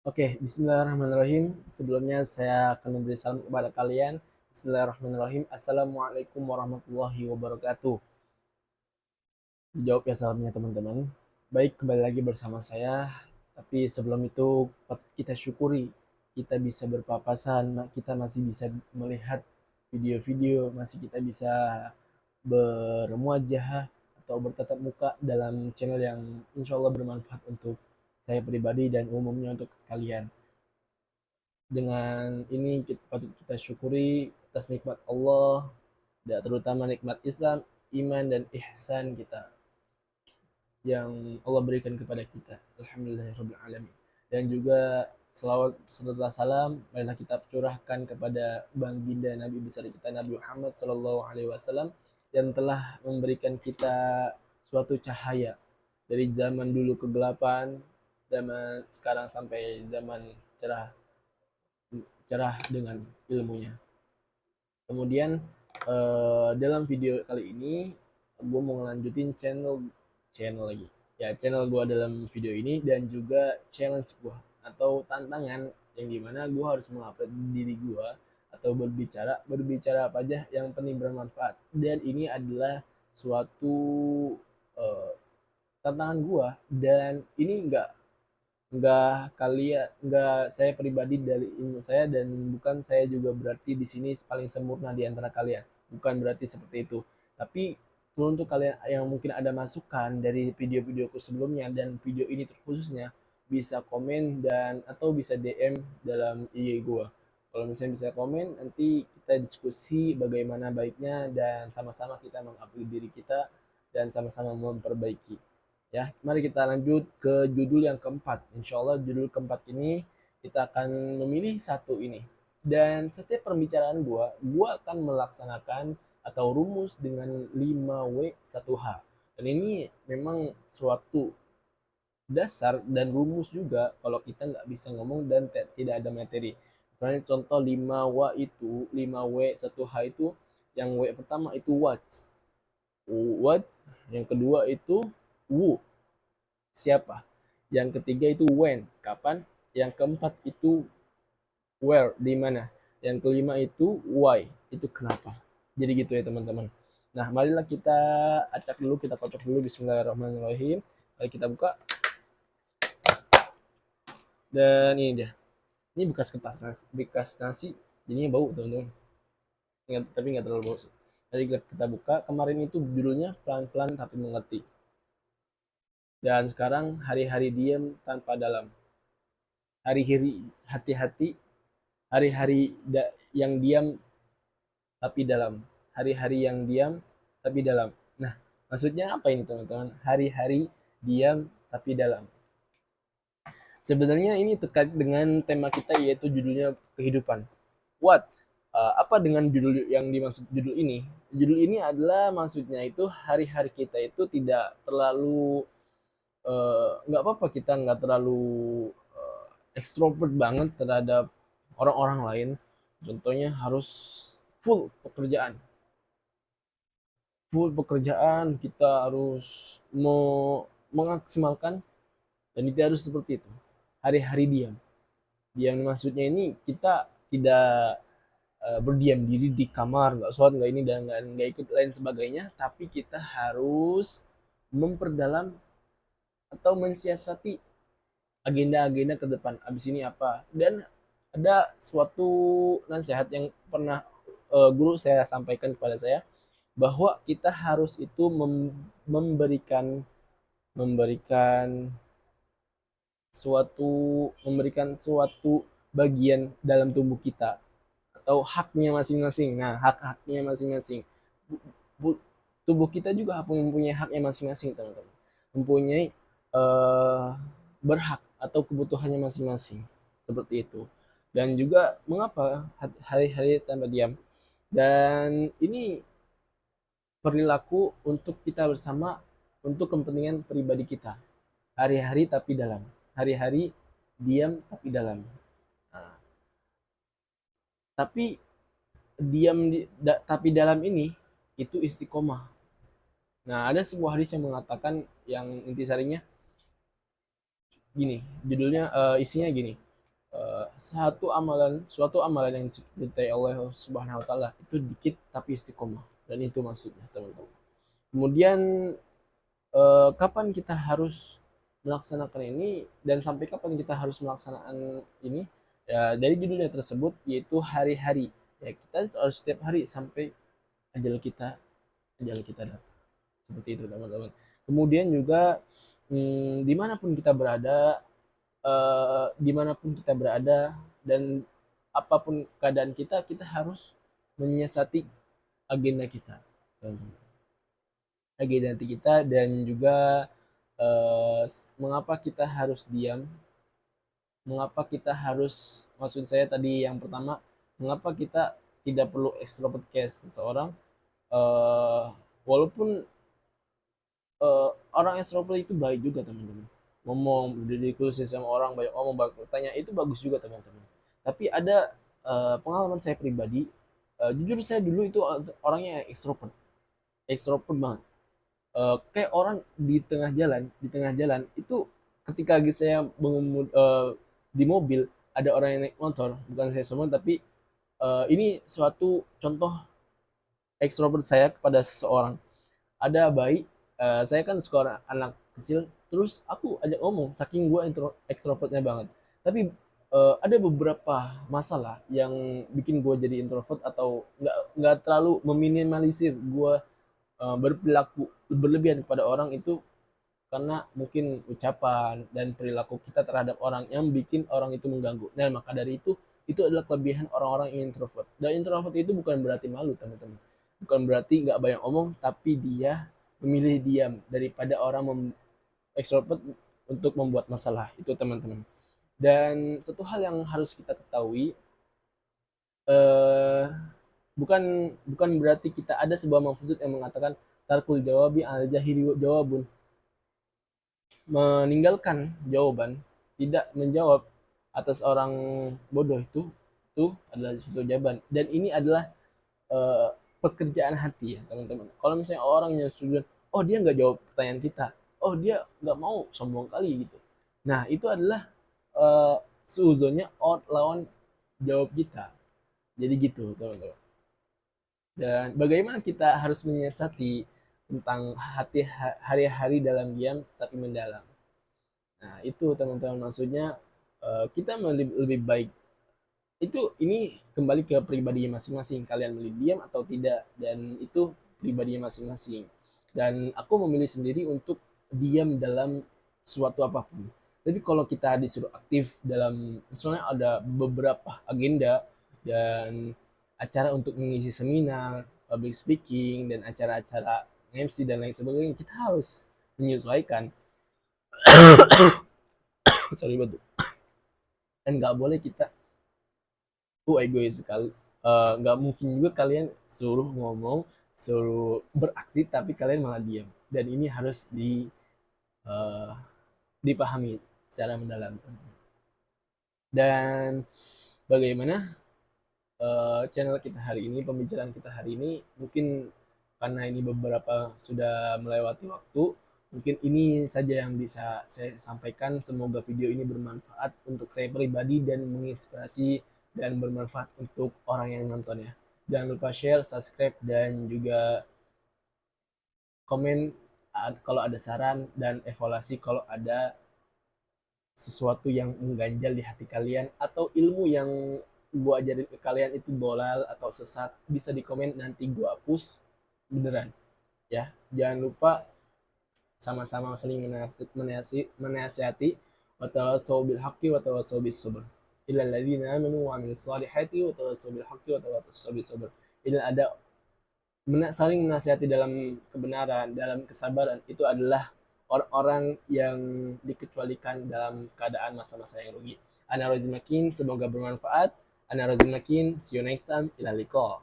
Oke, bismillahirrahmanirrahim. Sebelumnya saya akan memberi salam kepada kalian. Bismillahirrahmanirrahim. Assalamualaikum warahmatullahi wabarakatuh. Dijawab ya salamnya teman-teman. Baik, kembali lagi bersama saya. Tapi sebelum itu patut kita syukuri kita bisa berpapasan, kita masih bisa melihat video-video, masih kita bisa bermuajah atau bertatap muka dalam channel yang insya Allah bermanfaat untuk saya pribadi dan umumnya untuk sekalian. Dengan ini kita patut kita syukuri atas nikmat Allah, dan terutama nikmat Islam, iman dan ihsan kita yang Allah berikan kepada kita. Alhamdulillahirabbil alamin. Dan juga selawat serta salam marilah kita curahkan kepada baginda Nabi besar kita Nabi Muhammad sallallahu alaihi wasallam yang telah memberikan kita suatu cahaya dari zaman dulu kegelapan, zaman sekarang sampai zaman cerah cerah dengan ilmunya. Kemudian dalam video kali ini gue mau ngelanjutin channel lagi. Ya, channel gue dalam video ini dan juga challenge gue atau tantangan yang dimana gue harus mengupload diri gue atau berbicara apa aja yang penting bermanfaat. Dan ini adalah suatu eh, tantangan gue, dan ini nggak saya pribadi dari ilmu saya, dan bukan saya juga berarti di sini paling sempurna di antara kalian, bukan berarti seperti itu. Tapi untuk kalian yang mungkin ada masukan dari video-videoku sebelumnya dan video ini terkhususnya, bisa komen dan atau bisa DM dalam IG gua. Kalau misalnya bisa komen, nanti kita diskusi bagaimana baiknya dan sama-sama kita mengupgrade diri kita dan sama-sama memperbaiki. Ya, mari kita lanjut ke judul yang keempat. Insya Allah judul keempat ini kita akan memilih satu ini. Dan setiap pembicaraan gua akan melaksanakan atau rumus dengan 5W 1H. Dan ini memang suatu dasar dan rumus juga kalau kita nggak bisa ngomong dan tidak ada materi. Misalnya contoh 5W itu, 5W 1H itu, yang W pertama itu what. What, yang kedua itu who, siapa. Yang ketiga itu when, kapan. Yang keempat itu where, di mana. Yang kelima itu why, itu kenapa. Jadi gitu ya teman-teman. Nah, marilah kita acak dulu, kita kocok dulu. Bismillahirrahmanirrahim. Mari kita buka. Dan ini dia. Ini bekas nasi, jadinya bau teman-teman. Tapi nggak terlalu bau sih. Jadi kita buka. Kemarin itu judulnya pelan-pelan tapi mengerti. Dan sekarang hari-hari diam tanpa dalam. Hari-hari hati-hati, hari-hari yang diam tapi dalam. Hari-hari yang diam tapi dalam. Nah, maksudnya apa ini teman-teman? Hari-hari diam tapi dalam. Sebenarnya ini terkait dengan tema kita, yaitu judulnya kehidupan. What? Apa dengan judul yang dimaksud judul ini? Judul ini adalah maksudnya itu hari-hari kita itu tidak terlalu nggak apa-apa kita nggak terlalu ekstrovert banget terhadap orang-orang lain. Contohnya harus full pekerjaan. Full pekerjaan, kita harus mau memaksimalkan, dan itu harus seperti itu. Hari-hari diam. Diam maksudnya ini kita tidak berdiam diri di kamar, nggak sholat, nggak ini dan nggak ikut lain sebagainya, tapi kita harus memperdalam atau mensiasati agenda-agenda ke depan. Abis ini apa? Dan ada suatu nasihat yang pernah guru saya sampaikan kepada saya, bahwa kita harus itu memberikan memberikan suatu bagian dalam tubuh kita atau haknya masing-masing. Nah, hak-haknya masing-masing. Tubuh kita juga mempunyai haknya masing-masing, teman-teman. Mempunyai eh, berhak atau kebutuhannya masing-masing. Seperti itu. Dan juga mengapa hari-hari tanpa diam? Dan ini perilaku untuk kita bersama, untuk kepentingan pribadi kita. Hari-hari tapi dalam. Hari-hari diam tapi dalam. Nah, tapi tapi dalam ini itu istiqomah. Nah, ada sebuah hadis yang mengatakan, yang intisarinya gini, judulnya isinya gini. suatu amalan yang dicintai Allah Subhanahu wa taala itu dikit tapi istiqomah, dan itu maksudnya teman-teman. Kemudian kapan kita harus melaksanakan ini dan sampai kapan kita harus melaksanakan ini? Ya, dari judulnya tersebut yaitu hari-hari. Ya, kita harus setiap hari sampai ajal kita ajal kita datang. Seperti itu teman-teman. Kemudian juga dimanapun kita berada dan apapun keadaan kita, kita harus menyiasati agenda kita, agenda kita, dan juga mengapa kita harus diam, mengapa kita harus, maksud saya tadi yang pertama, mengapa kita tidak perlu extrovert kayak seseorang, eh, walaupun orang extrovert itu baik juga teman-teman, ngomong berdiskusi sama orang, banyak ngomong, banyak bertanya, itu bagus juga teman-teman. Tapi ada pengalaman saya pribadi, jujur saya dulu itu orangnya ekstrovert, ekstrovert banget. Kayak orang di tengah jalan itu, ketika lagi saya di mobil, ada orang yang naik motor, bukan saya semua, tapi ini suatu contoh ekstrovert saya kepada seseorang. Ada bayi, saya kan suka anak kecil, terus aku ajak ngomong saking gue ekstrovertnya banget. Tapi ada beberapa masalah yang bikin gue jadi introvert, atau nggak terlalu meminimalisir gue berperilaku berlebihan kepada orang itu, karena mungkin ucapan dan perilaku kita terhadap orang yang bikin orang itu mengganggu. Nah, maka dari itu adalah kelebihan orang-orang yang introvert. Dan introvert itu bukan berarti malu, teman-teman. Bukan berarti nggak banyak omong, tapi dia memilih diam daripada orang extrovert untuk membuat masalah. Itu teman-teman. Dan satu hal yang harus kita ketahui, eh, bukan bukan berarti kita ada sebuah mafuzut yang mengatakan tarkul jawabi al jahili jawabun, meninggalkan jawaban, tidak menjawab atas orang bodoh, itu adalah suatu jawaban, dan ini adalah eh, pekerjaan hati ya teman-teman. Kalau misalnya orang yang sudah, oh dia nggak jawab pertanyaan kita, oh dia nggak mau, sombong kali gitu, nah itu adalah seuzonnya lawan jawab kita. Jadi gitu teman-teman. Dan bagaimana kita harus menyiasati tentang hari-hari dalam diam tapi mendalam. Nah, itu teman-teman, maksudnya kita lebih baik itu, ini kembali ke pribadi masing-masing, kalian milih diam atau tidak, dan itu pribadi masing-masing. Dan aku memilih sendiri untuk diam dalam suatu apapun. Tapi kalau kita disuruh aktif dalam, misalnya ada beberapa agenda dan acara untuk mengisi seminar, public speaking, dan acara-acara MC dan lain sebagainya, kita harus menyesuaikan. Sorry banget. Dan nggak boleh kita egois sekali. Nggak mungkin juga kalian suruh ngomong, suruh beraksi, tapi kalian malah diam. Dan ini harus uh, dipahami secara mendalam. Dan bagaimana channel kita hari ini, pembicaraan kita hari ini, mungkin karena ini beberapa sudah melewati waktu, mungkin ini saja yang bisa saya sampaikan. Semoga video ini bermanfaat untuk saya pribadi dan menginspirasi dan bermanfaat untuk orang yang nonton ya. Jangan lupa share, subscribe, dan juga komen kalau ada saran, dan evaluasi kalau ada sesuatu yang mengganjal di hati kalian, atau ilmu yang gua ajarin ke kalian itu dolal atau sesat, bisa di komen, nanti gua hapus beneran ya. Jangan lupa sama-sama saling menasihati, wa tawassaw bil haqqi wa tawassaw bis sabr. Illal ladzina amanu wa amilus solihati wa tawassaw bil haqqi wa tawassaw bis sabr. Ini ada saling menasihati dalam kebenaran, dalam kesabaran, itu adalah orang-orang yang dikecualikan dalam keadaan masa-masa yang rugi. Ana Rozin Makin, semoga bermanfaat. Ana Rozin Makin, see you next time. Ila liqa.